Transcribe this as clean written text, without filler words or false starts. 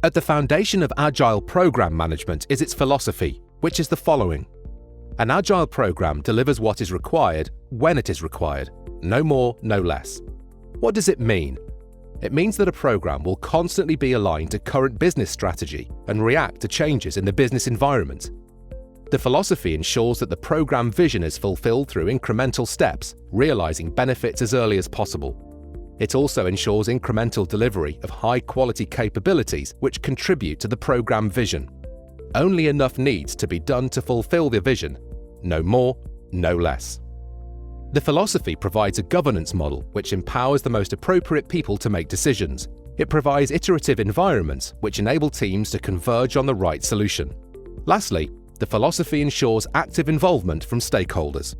At the foundation of Agile Programme Management is its philosophy, which is the following. An Agile program delivers what is required when it is required, no more, no less. What does it mean? It means that a program will constantly be aligned to current business strategy and react to changes in the business environment. The philosophy ensures that the program vision is fulfilled through incremental steps, realizing benefits as early as possible. It also ensures incremental delivery of high-quality capabilities which contribute to the program vision. Only enough needs to be done to fulfill the vision, no more, no less. The philosophy provides a governance model which empowers the most appropriate people to make decisions. It provides iterative environments which enable teams to converge on the right solution. Lastly, the philosophy ensures active involvement from stakeholders.